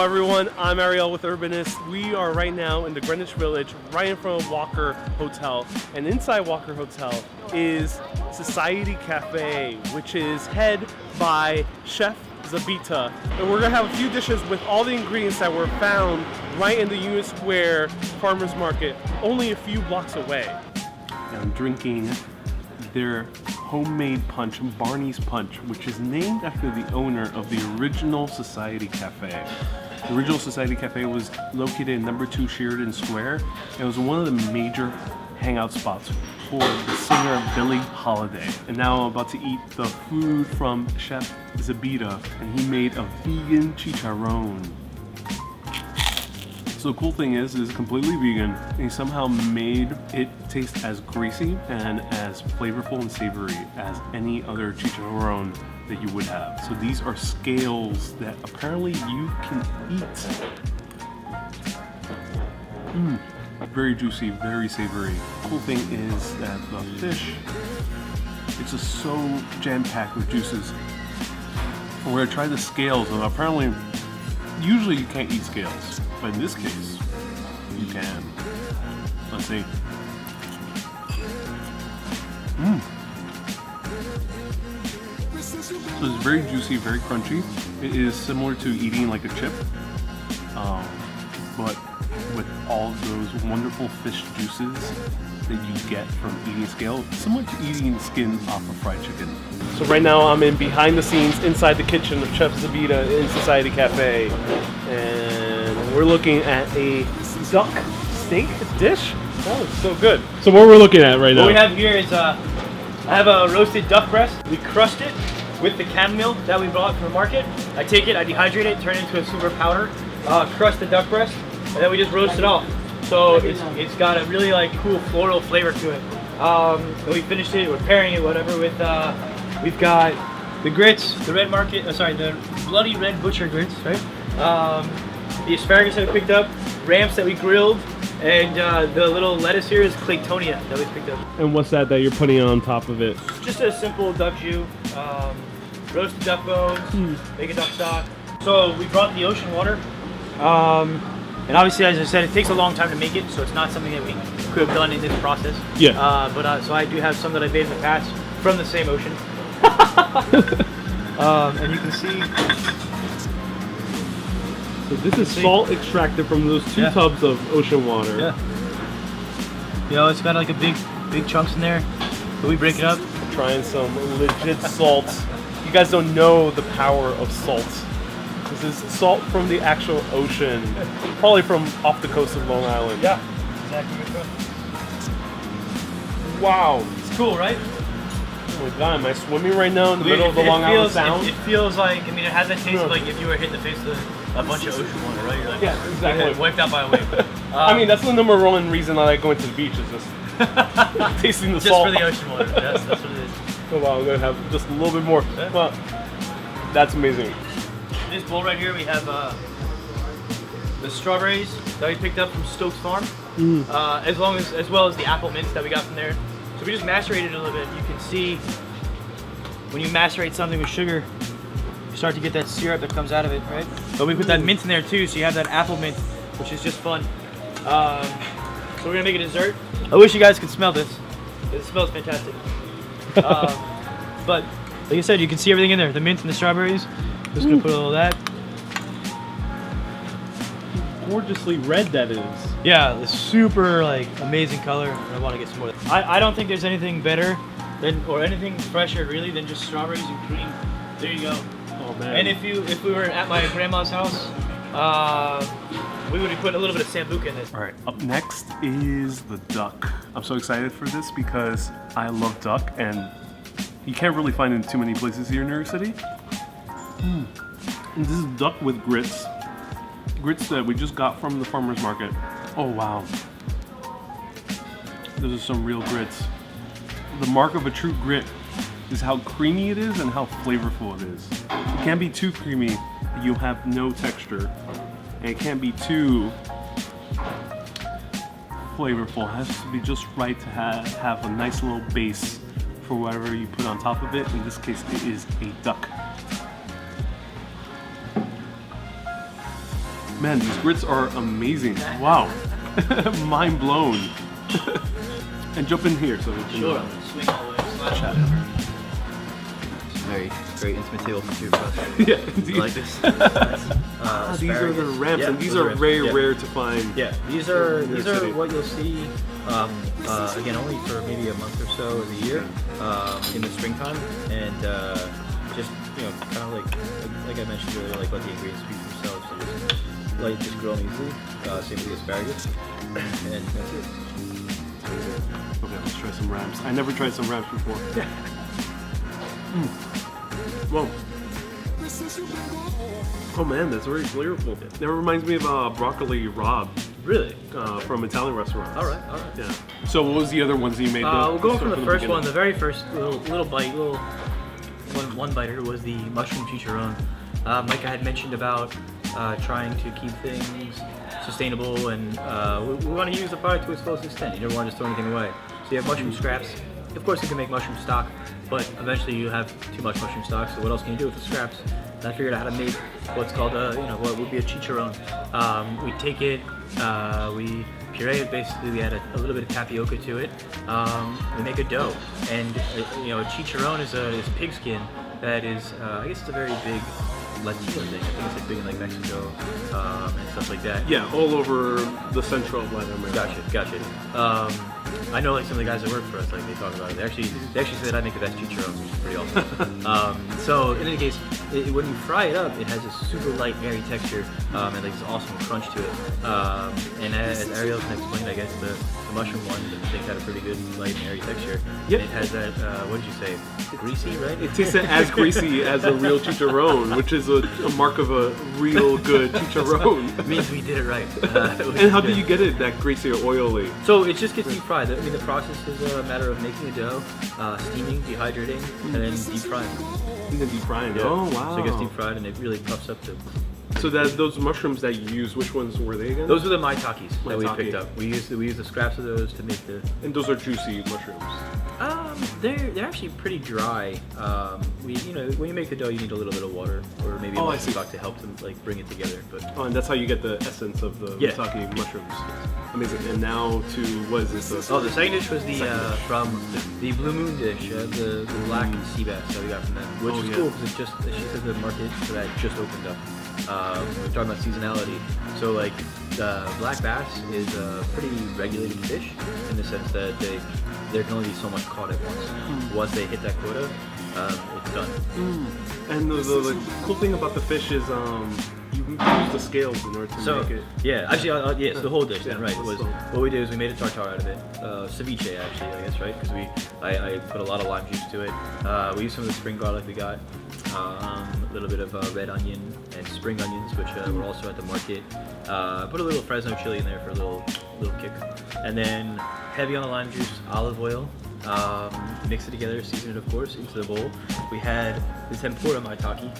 Hello everyone, I'm Ariel with Urbanist. We are right now in the Greenwich Village, right in front of Walker Hotel. And inside Walker Hotel is Society Cafe, which is head by Chef Zabita. And we're gonna have a few dishes with all the ingredients that were found right in the Union Square Farmers Market, only a few blocks away. I'm drinking their homemade punch, Barney's Punch, which is named after the owner of the original Society Cafe. The original Society Cafe was located in number 2 Sheridan Square. It was one of the major hangout spots for the singer Billie Holiday. And now I'm about to eat the food from Chef Zabita, and he made a vegan chicharron. So the cool thing is it's completely vegan, and he somehow made it taste as greasy and as flavorful and savory as any other chicharron that you would have. So these are scales that apparently you can eat. Very juicy, very savory. Cool thing is that the fish, it's just so jam-packed with juices. We're gonna try the scales, and apparently, usually you can't eat scales. But in this case, you can. Let's see. So it's very juicy, very crunchy. It is similar to eating like a chip, but with all those wonderful fish juices that you get from eating scale, similar to eating skin off of fried chicken. So right now I'm in behind the scenes inside the kitchen of Chef Zabita in Society Cafe, and we're looking at a duck steak dish. That looks so good. So what we're looking at right now? What we have here is I have a roasted duck breast. We crushed it with the chamomile that we brought from the market. I take it, I dehydrate it, turn it into a super powder, crush the duck breast, and then we just roast it off. So it's got a really like cool floral flavor to it. And we finished it, we're pairing it whatever with we've got the grits, the red market, the bloody red butcher grits, right? The asparagus that we picked up, ramps that we grilled, and the little lettuce here is claytonia that we picked up. And what's that you're putting on top of it? Just a simple duck jus, roasted duck bones, bacon duck stock. So we brought the ocean water, and obviously, as I said, it takes a long time to make it, so it's not something that we could have done in this process. Yeah. So I do have some that I made in the past from the same ocean. And you can see. So this is salt extracted from those 2 tubs of ocean water. Yeah. You know, it's got like a big chunks in there, but we break it up. Trying some legit salt. You guys don't know the power of salt. This is salt from the actual ocean, probably from off the coast of Long Island. Yeah, exactly. Wow. It's cool, right? Oh my god, am I swimming right now in the middle of the Long Island Sound? It feels like, I mean, it has that taste like if you were hit in the face with a bunch of ocean water, right? You're like, yeah, exactly. Like wiped out by a wave. I mean, that's the number one reason I like going to the beach, is just tasting the just salt. Just for the ocean water, yes, that's what it is. Oh wow, I'm gonna have just a little bit more. Yeah. Well, that's amazing. In this bowl right here, we have the strawberries that we picked up from Stokes Farm, as well as the apple mints that we got from there. So we just macerated it a little bit. You can see when you macerate something with sugar, you start to get that syrup that comes out of it, right? But we put that mint in there too, so you have that apple mint, which is just fun. So we're gonna make a dessert. I wish you guys could smell this. It smells fantastic. But like I said, you can see everything in there. The mint and the strawberries. Just gonna put a little of that. Gorgeously red that is. Yeah, the super like amazing color. I want to get some more. I don't think there's anything better than, or anything fresher really, than just strawberries and cream. There you go. Oh man. And if we were at my grandma's house, we would have put a little bit of sambuca in this. All right, up next is the duck. I'm so excited for this because I love duck, and you can't really find it in too many places here in New York City. And this is duck with grits. Grits that we just got from the farmer's market. Oh wow. Those are some real grits. The mark of a true grit is how creamy it is and how flavorful it is. It can't be too creamy that you have no texture. And it can't be too flavorful. It has to be just right to have a nice little base for whatever you put on top of it. In this case, it is a duck. Man, these grits are amazing. Wow. Mind blown. And jump in here so we can... Sure, I'm gonna swing all the way. Slash out over. Very intimate table for two of us. Yeah, I indeed. like this. Nice. These are the ramps, Yeah, and these those are ramps. very Yeah. rare to find. Yeah, these are City. what you'll see again only for maybe a month or so of the year in the springtime, and just kind of like I mentioned earlier, like let the ingredients speak for themselves. So just grill them easily. Same with the asparagus, and that's it. Okay, let's try some ramps. I never tried some ramps before. Yeah. Well. Oh man, that's very flavorful. That reminds me of broccoli rabe. Really? From Italian restaurants. All right. Yeah. So what was the other ones that you made? We'll go from the first beginning? one. The very first little bite, one biter was the mushroom chicharron. Like I had mentioned about trying to keep things sustainable, and we want to use the product to its fullest extent. You never want to just throw anything away. So you have mushroom scraps. Of course, you can make mushroom stock, but eventually you have too much mushroom stock. So what else can you do with the scraps? And I figured out how to make what's called what would be a chicharron. We take it, we puree it. Basically, we add a little bit of tapioca to it. We make a dough, and a chicharron is pig skin that is, I guess it's a very big Latino thing. I think it's like big in like Mexico and stuff like that. Yeah, all over the central of Latin America. Gotcha. I know like some of the guys that work for us, like they talk about it. They actually said I make the best chicharron, which is pretty awesome. So in any case, when you fry it up, it has a super light, airy texture and like this awesome crunch to it. And as Ariel can explain, I guess the mushroom one, I think had a pretty good light and airy texture. Yep. And it has that what did you say? Greasy, right? It tastes as greasy as a real chicharron, which is a mark of a real good chicharron. It means we did it right. And how do you get it that greasy or oily? So it just gets deep fried. I mean, the process is a matter of making a dough, steaming, dehydrating, and then deep frying. And then deep frying. Yeah. Oh wow! So it gets deep fried, and it really puffs up to. So those mushrooms that you used, which ones were they again? Those are the maitakes that we Maitake. picked up. We use the scraps of those to make the. And those are juicy mushrooms. They're actually pretty dry. When you make the dough, you need a little bit of water or maybe a mushroom stock to help them like bring it together. But and that's how you get the essence of the maitake mushrooms. Amazing. And now to what is this? The second dish was from the Blue Moon dish, the black sea bass that we got from them, which is cool because she said the market for that just opened up. We're talking about seasonality, so like the black bass is a pretty regulated fish in the sense that there can only be so much caught at once. Once they hit that quota, it's done. And the cool thing about the fish is you use the scales in order to make it. Yeah, actually, so the whole dish, right? Was what we did is we made a tartare out of it, ceviche actually, I guess, right? Because I put a lot of lime juice to it. We used some of the spring garlic we got, a little bit of red onion and spring onions, which were also at the market. Put a little Fresno chili in there for a little kick, and then heavy on the lime juice, olive oil. Mix it together, season it of course, into the bowl. We had the tempura maitake,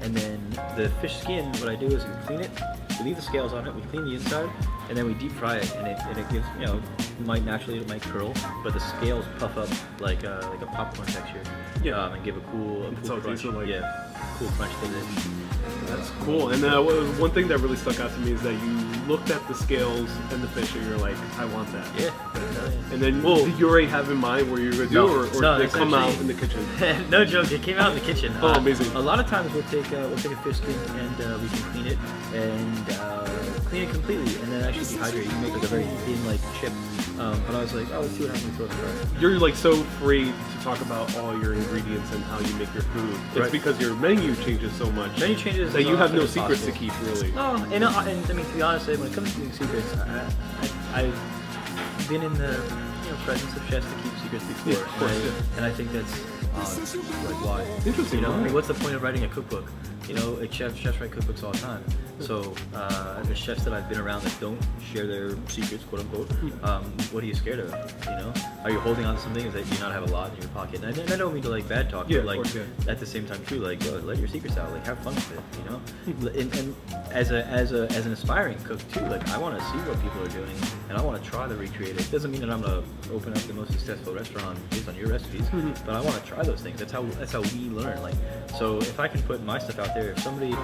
and then the fish skin, what I do is we clean it, we leave the scales on it, we clean the inside, and then we deep fry it, and it gives, it might curl, but the scales puff up like a popcorn texture, and give a cool crunch. Cool crunch to it. That's cool. And one thing that really stuck out to me is that you looked at the scales and the fish and you're like, I want that. Yeah. And then did you already have in mind what you were going to do, or did it come out in the kitchen? No joke, it came out in the kitchen. Oh, amazing. A lot of times we'll take a fish skin and we can clean it and clean it completely and then actually dehydrate it. You make like a very thin chip. But I was like, let's see what happens with the fry. You're so free to talk about all your ingredients and how you make your food. It's because your menu changes so much. Menu changes that you have no possible. secrets to keep, really. No, and I mean, to be honest, when it comes to keeping secrets, I've been in the presence of chefs that keep secrets before, and I think that's why. Interesting. I mean, what's the point of writing a cookbook? Chefs write cookbooks all the time. So the chefs that I've been around that don't share their secrets, quote unquote, what are you scared of? Are you holding on to something that you not have a lot in your pocket? And I don't mean to bad talk, but at the same time too, let your secrets out, have fun with it, And as an aspiring cook too, I want to see what people are doing, and I want to try to recreate it. Doesn't mean that I'm gonna open up the most successful restaurant based on your recipes, but I want to try those things. That's how we learn. So if I can put my stuff out there, if somebody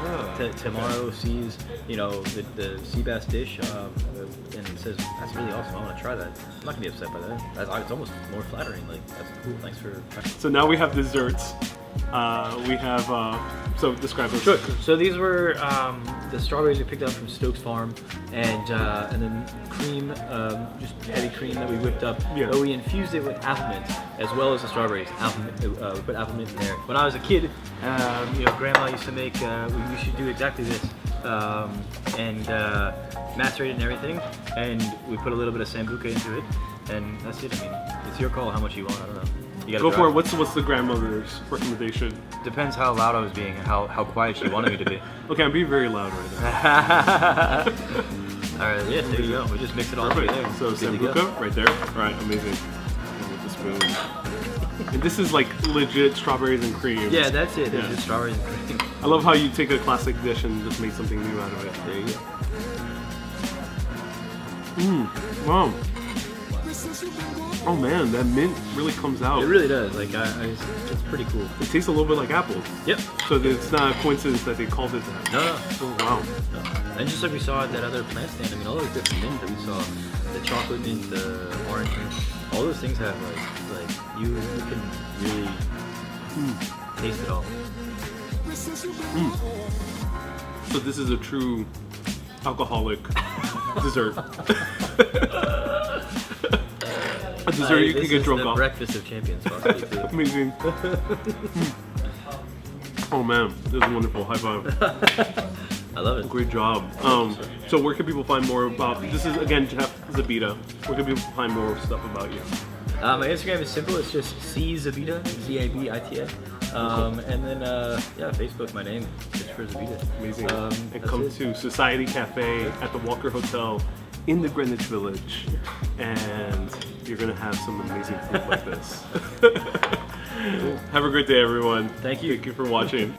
tomorrow sees Japanese, you know, the sea bass dish, and it says that's really awesome. I want to try that. I'm not gonna be upset by that. It's almost more flattering. Like that's cool. Thanks for. So now we have desserts. We have so describe those. Sure. So these were the strawberries we picked up from Stokes Farm, and then cream, just heavy cream that we whipped up. Yeah. But we infused it with apple mint as well as the strawberries. We put apple mint in there. When I was a kid, you know, Grandma used to make. We used to do exactly this, and macerate it and everything, and we put a little bit of sambuca into it, and that's it. I mean, it's your call how much you want. I don't know. You gotta Go for drive. it. What's the grandmother's recommendation? Depends how loud I was being and how quiet she wanted me to be. Okay, I'm being very loud right now. Alright, yeah, there you go. We just mix it all Perfect. together. So Good to go. sambuca right there. All right, amazing. With the spoon. And this is like legit strawberries and cream. Yeah, that's it. It's Yeah. just strawberries and cream. I love how you take a classic dish and just make something new out of it. There you go. Wow. Oh man, that mint really comes out. It really does. Like, it's pretty cool. It tastes a little bit like apples. Yep. So it's not a coincidence that they called it that. No. Oh wow. No. And just like we saw at that other plant stand, I mean, all those different mints that we saw, the chocolate mint, the orange mint, all those things have like you can really taste it all. So this is a true alcoholic dessert. A dessert you can get drunk the off. breakfast of champions, possibly too. Amazing. Oh man, this is wonderful. High five. I love it. Great job. So where can people find more about? This is again Jeff Zabita. Where can people find more stuff about you? My Instagram is simple. It's just Zabita, Zabita. And then yeah, Facebook. My name, Christopher Zabita. Amazing. And come to Society Cafe at the Walker Hotel in the Greenwich Village, and you're gonna have some amazing food like this. Have a great day, everyone. Thank you. Thank you for watching.